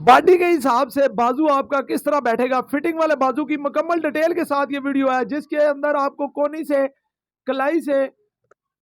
Body के हिसाब से बाजू आपका किस तरह बैठेगा, फिटिंग वाले बाजू की मुकम्मल डिटेल के साथ ये वीडियो है, जिसके अंदर आपको कोनी से, कलाई से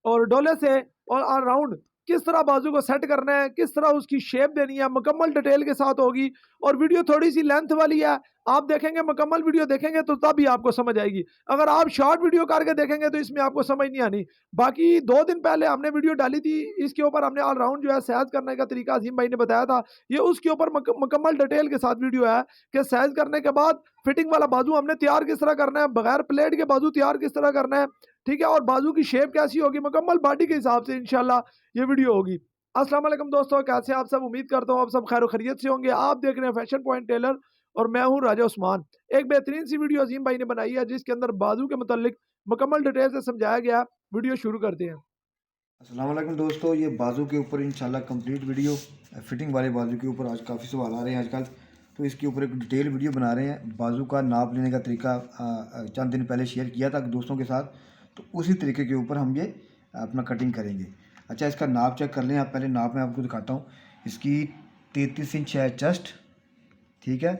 और डोले से और ऑल राउंड किस तरह बाजू को सेट करना है, किस तरह उसकी शेप देनी है, मुकम्मल डिटेल के साथ होगी। और वीडियो थोड़ी सी लेंथ वाली है, आप देखेंगे मुकम्मल वीडियो देखेंगे तो तभी आपको समझ आएगी। अगर आप शॉर्ट वीडियो करके देखेंगे तो इसमें आपको समझ नहीं आनी। बाकी 2 दिन पहले हमने वीडियो डाली थी, इसके ऊपर हमने ऑल राउंड जो है सैज करने का तरीका अजीम भाई ने बताया था। ये उसके ऊपर मुकम्मल डिटेल के साथ वीडियो है कि सैज करने के बाद फिटिंग वाला बाजू हमने तैयार किस तरह करना है, बगैर प्लेट के बाजू तैयार किस तरह करना है, ठीक है, और बाजू की शेप कैसी होगी, मुकम्मल बॉडी के हिसाब से इंशाल्लाह ये वीडियो होगी। अस्सलाम वालेकुम दोस्तों, कैसे आप सब? उम्मीद करता हूँ आप सब खैर खैरियत से होंगे। आप देख रहे हैं फैशन पॉइंट टेलर और मैं हूँ राजा उस्मान। एक बेहतरीन सी वीडियो अजीम भाई ने बनाई है, जिसके अंदर बाजू के मुतालिक मुकम्मल डिटेल से समझाया गया। वीडियो शुरू करते हैं। अस्सलाम वालेकुम दोस्तों, ये बाजू के ऊपर इंशाल्लाह कंप्लीट वीडियो, फिटिंग वाले बाजू के ऊपर आज काफ़ी सवाल आ रहे हैं आजकल, तो इसके ऊपर एक डिटेल वीडियो बना रहे हैं। बाजू का नाप लेने का तरीका चंद दिन पहले शेयर किया था दोस्तों के साथ, तो उसी तरीके के ऊपर हम ये अपना कटिंग करेंगे। अच्छा, इसका नाप चेक कर लें आप। पहले नाप मैं आपको दिखाता हूँ। इसकी 33 इंच है चेस्ट, ठीक है,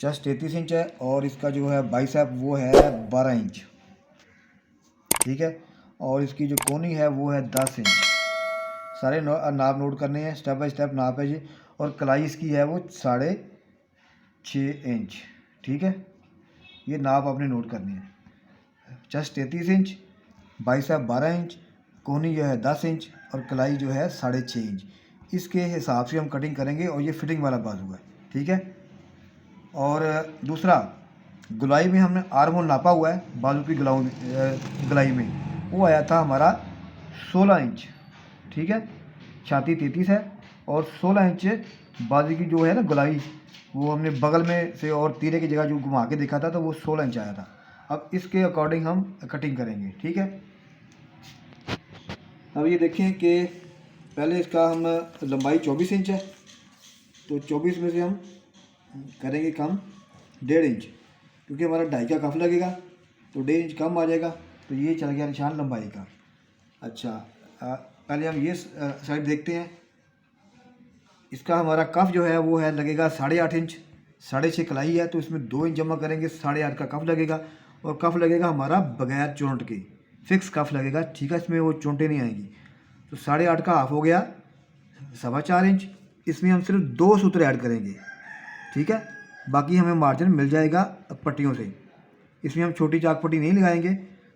चेस्ट 33 इंच है, और इसका जो है बाइसेप वो है 12 इंच, ठीक है, और इसकी जो कोनी है वो है 10 इंच। सारे नाप नोट करने हैं, स्टेप बाय स्टेप नाप है जी। और कलाई इसकी है वो 6.5 इंच, ठीक है, ये नाप आपने नोट करनी है। चेस्ट 33 इंच, बाइसेप 12 इंच, कोनी जो है 10 इंच, और कलाई जो है 6.5 इंच। इसके हिसाब से हम कटिंग करेंगे, और ये फिटिंग वाला बाजू है, ठीक है। और दूसरा, गुलाई में हमने आर्म होल नापा हुआ है बाजू की गुलाई में, वो आया था हमारा 16 इंच, ठीक है। छाती 33 है और 16 इंच बाजू की जो है ना गुलाई, वो हमने बगल में से और तीरे की जगह जो घुमा के देखा था, तो वो 16 इंच आया था। अब इसके अकॉर्डिंग हम कटिंग करेंगे, ठीक है। अब ये देखें कि पहले इसका हम लंबाई 24 इंच है, तो 24 में से हम करेंगे कम 1.5 इंच, क्योंकि हमारा 2.5 का कफ लगेगा, तो 1.5 इंच कम आ जाएगा। तो ये चल गया निशान लंबाई का। अच्छा, पहले हम ये साइड देखते हैं। इसका हमारा कफ जो है वो है लगेगा 8.5 इंच, 6.5 कलाई है, तो इसमें 2 इंच जमा करेंगे, 8.5 का कफ लगेगा। और कफ लगेगा हमारा बगैर चोंट के, फिक्स कफ लगेगा, ठीक है, इसमें वो चोंटें नहीं आएंगी। तो 8.5 का हाफ हो गया 4.25 इंच। इसमें हम सिर्फ 2 सूत्र ऐड करेंगे, ठीक है, बाकी हमें मार्जिन मिल जाएगा पट्टियों से। इसमें हम छोटी चाक पट्टी नहीं लगाएंगे।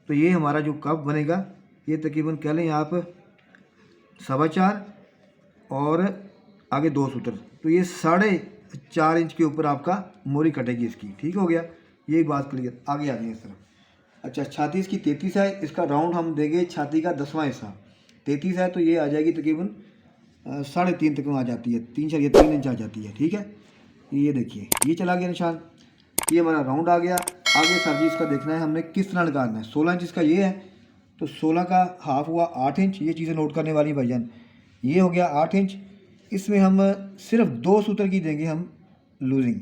तो ये हमारा जो कप बनेगा, ये तकरीबन कह लें आप 4.25 और आगे 2 सूत्र, तो ये 4.5 इंच के ऊपर आपका मोरी कटेगी इसकी, ठीक हो गया। ये बात क्लियर, आगे आ गए इस तरफ। अच्छा, छाती इसकी 33 है, इसका राउंड हम देंगे छाती का 10वां हिस्सा। 33 है तो ये आ जाएगी तकरीबन 3.5 तक में आ जाती है, 3 इंच आ जाती है, ठीक है। ये देखिए, ये चला गया निशान, ये हमारा राउंड आ गया। आगे सर जी इसका देखना है हमने किस तरह निकालना है। 16 इंच इसका ये है, तो 16 का हाफ हुआ 8 इंच। ये चीज़ें नोट करने वाली भाईजान। ये हो गया 8 इंच। इसमें हम सिर्फ 2 सूत्र की देंगे हम लूजिंग,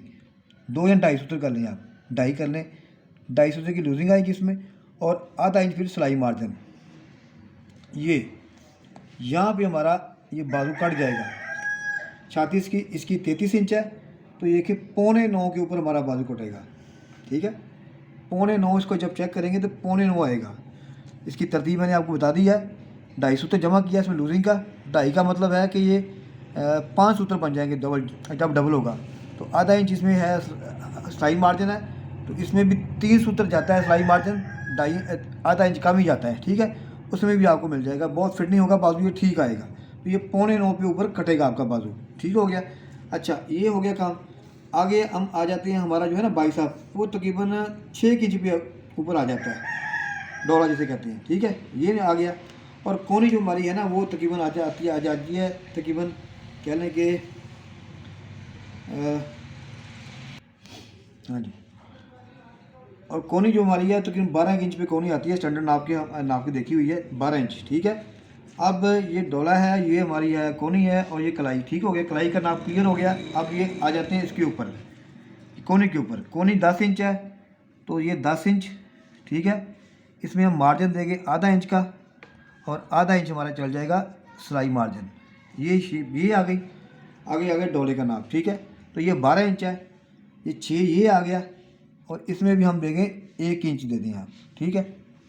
2 या 2.5 सूत्र कर लें आप, 2.5 कर लें, 2.5 सूत्र की लूजिंग आएगी इसमें, और आधा इंच फिर सिलाई मार्जिन। ये यहाँ पे हमारा ये बाजू कट जाएगा। छाती इसकी 33 इंच है, तो ये कि 8.25 के ऊपर हमारा बाजू कटेगा, ठीक है। 8.25 इसको जब चेक करेंगे तो 8.25 आएगा। इसकी तरतीब मैंने आपको बता दी है। 2.5 सूत्र जमा किया इसमें लूजिंग का। 2.5 का मतलब है कि ये 5 सूत्र बन जाएंगे जब डबल होगा। तो आधा इंच इसमें है सिलाई मार्जिन है, तो इसमें भी 3 सूत्र जाता है सिलाई मार्जिन, आधा इंच कम ही जाता है, ठीक है। उसमें भी आपको मिल जाएगा, बहुत फिट नहीं होगा बाजू, ये ठीक आएगा। तो ये 8.25 पे ऊपर कटेगा आपका बाजू, ठीक हो गया। अच्छा, ये हो गया काम। आगे हम आ जाते हैं, हमारा जो है ना बाइसेप, वो तकरीबन 6 इंच पे ऊपर आ जाता है, डोला जिसे कहते हैं, ठीक है, ये आ गया। और कोनी जो हमारी है ना, वो तकरीबन आ जाती है तकरीबन कह लें कि हाँ जी, और कोनी जो हमारी है तकरीबन 12 इंच पे कोनी आती है, स्टैंडर्ड नाप के देखी हुई है 12 इंच, ठीक है। अब ये डोला है, ये हमारी है कोनी है, और ये कलाई, ठीक हो गया। कलाई का नाप क्लियर हो गया। अब ये आ जाते हैं इसके ऊपर, कोनी के ऊपर। कोनी 10 इंच है, तो ये 10 इंच, ठीक है। इसमें हम मार्जिन देंगे आधा इंच का, और आधा इंच हमारा चल जाएगा सिलाई मार्जिन। ये शेप ये आ गई। आगे डोले का नाप, ठीक है। तो ये 12 इंच है, ये 6 ये आ गया, और इसमें भी हम देंगे 1 इंच दे दें आप, ठीक है।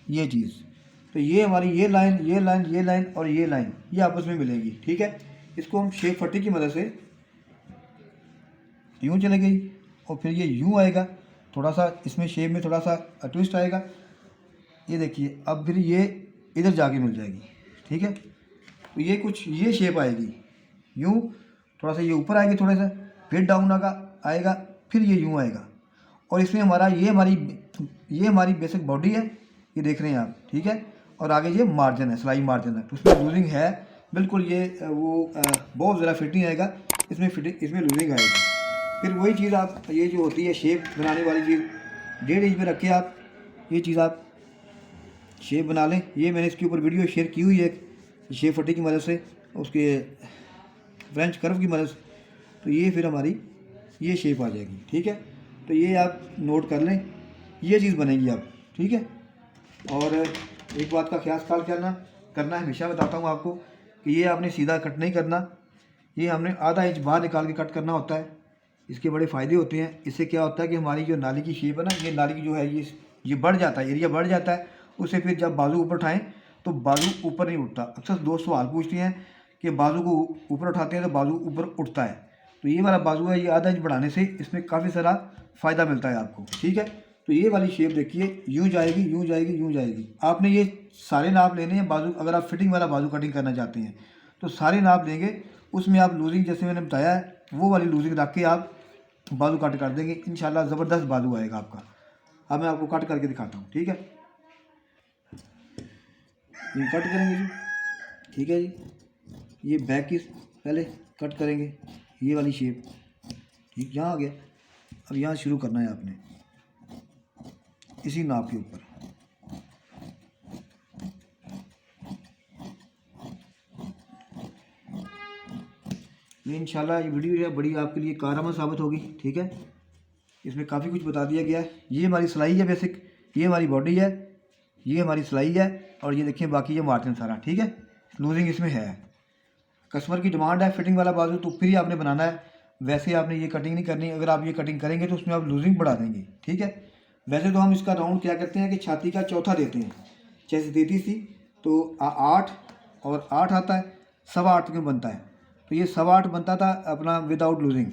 ये चीज़, तो ये हमारी ये लाइन, ये लाइन, ये लाइन और ये लाइन, ये आपस में मिलेगी, ठीक है। इसको हम शेप पट्टी की मदद से यूँ चले गई, और फिर ये यूँ आएगा, थोड़ा सा इसमें शेप में थोड़ा सा ट्विस्ट आएगा, ये देखिए। अब फिर ये इधर जाके मिल जाएगी, ठीक है। तो ये कुछ ये शेप आएगी यूँ, थोड़ा सा ये ऊपर आएगी थोड़ा सा, फिर डाउन आएगा, फिर ये यूँ आएगा। और इसमें हमारा ये हमारी बेसिक बॉडी है, ये देख रहे हैं आप, ठीक है। और आगे ये मार्जिन है, सिलाई मार्जिन है, तो उसमें लूजिंग है बिल्कुल। ये बहुत ज़्यादा फिटिंग आएगा इसमें, इसमें लूजिंग आएगी। फिर वही चीज़ आप, ये जो होती है शेप बनाने वाली चीज़, 1.5 इंच पे रख के आप ये चीज़ आप शेप बना लें। ये मैंने इसके ऊपर वीडियो शेयर की हुई है शेप पट्टी की मदद से, उसके फ्रेंच कर्व की मदद से। तो ये फिर हमारी ये शेप आ जाएगी, ठीक है। तो ये आप नोट कर लें, ये चीज़ बनेगी आप, ठीक है। और एक बात का ख्याल करना है, हमेशा बताता हूँ आपको कि ये आपने सीधा कट नहीं करना, ये हमने आधा इंच बाहर निकाल के कट करना होता है। इसके बड़े फ़ायदे होते हैं। इससे क्या होता है कि हमारी जो नाली की शेप है ना, ये नाली की जो है ये बढ़ जाता है, एरिया बढ़ जाता है। उससे फिर जब बाजू ऊपर उठाएं तो बाजू ऊपर नहीं उठता। अक्सर दोस्त सवाल पूछते हैं कि बाजू को ऊपर उठाते हैं तो बाजू ऊपर उठता है। तो ये वाला बाजू है, ये आधा इंच बढ़ाने से इसमें काफ़ी सारा फ़ायदा मिलता है आपको, ठीक है। तो ये वाली शेप देखिए, यूँ जाएगी, यूँ जाएगी, यूँ जाएगी। आपने ये सारे नाप लेने हैं बाजू, अगर आप फिटिंग वाला बाजू कटिंग करना चाहते हैं तो सारे नाप लेंगे। उसमें आप लूजिंग जैसे मैंने बताया है वो वाली लूजिंग रख के आप बाजू कट कर देंगे, इंशाल्लाह ज़बरदस्त बाजू आएगा आपका। अब मैं आपको कट करके दिखाता हूँ, ठीक है। ये कट करेंगे जी, ठीक है जी। ये बैक की पहले कट करेंगे, ये वाली शेप, ठीक, यहाँ आ गया। अब यहाँ शुरू करना है आपने इसी नाप के ऊपर, ये इंशाल्लाह ये वीडियो जो है बड़ी आपके लिए कारआमद साबित होगी, ठीक है। इसमें काफ़ी कुछ बता दिया गया है। ये हमारी सिलाई है बेसिक, ये हमारी बॉडी है, ये हमारी सिलाई है, और ये देखिए बाकी ये मार्जिन सारा, ठीक है। लूजिंग इसमें है। कस्टमर की डिमांड है फिटिंग वाला बाजू, तो फिर ही आपने बनाना है, वैसे आपने ये कटिंग नहीं करनी। अगर आप ये कटिंग करेंगे तो उसमें आप लूजिंग बढ़ा देंगे, ठीक है। वैसे तो हम इसका राउंड क्या करते हैं कि छाती का चौथा देते हैं, जैसे 33 थी तो 8 और 8 आता है, 8.25 में बनता है। तो ये 8.25 बनता था अपना विदाउट लूजिंग।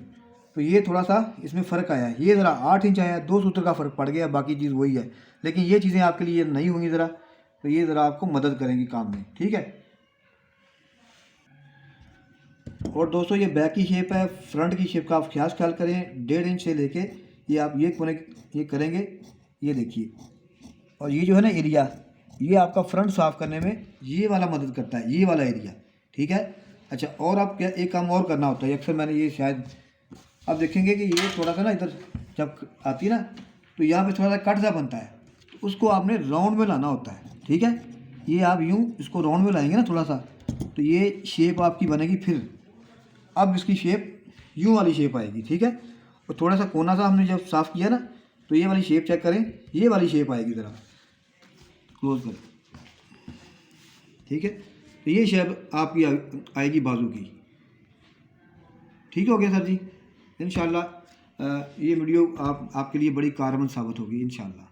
तो ये थोड़ा सा इसमें फ़र्क आया है, ये ज़रा 8 इंच आया है, 2 सूत्र का फ़र्क पड़ गया, बाकी चीज़ वही है। लेकिन ये चीज़ें आपके लिए नहीं होंगी ज़रा, तो ये ज़रा आपको मदद करेंगी काम में, ठीक है। और दोस्तों ये बैक की शेप है, फ्रंट की शेप का आप ख्याल करें। 1.5 इंच से लेके ये आप ये कोने ये करेंगे, ये देखिए। और ये जो है ना एरिया, ये आपका फ्रंट साफ़ करने में ये वाला मदद करता है, ये वाला एरिया, ठीक है। अच्छा, और आप क्या एक काम और करना होता है, अक्सर मैंने ये शायद आप देखेंगे कि ये थोड़ा सा ना इधर जब आती है ना, तो यहाँ पे थोड़ा सा कट सा बनता है, तो उसको आपने राउंड में लाना होता है, ठीक है। ये आप यूँ इसको राउंड में लाएंगे ना थोड़ा सा, तो ये शेप आपकी बनेगी। फिर अब इसकी शेप यूँ वाली शेप आएगी, ठीक है। और थोड़ा सा कोना सा हमने जब साफ़ किया ना, तो ये वाली शेप चेक करें, ये वाली शेप आएगी, ज़रा क्लोज करें, ठीक है। तो ये शेप आपकी आएगी बाजू की, ठीक हो गया सर जी। इंशाल्लाह ये वीडियो आपके लिए बड़ी कारगर साबित होगी इंशाल्लाह।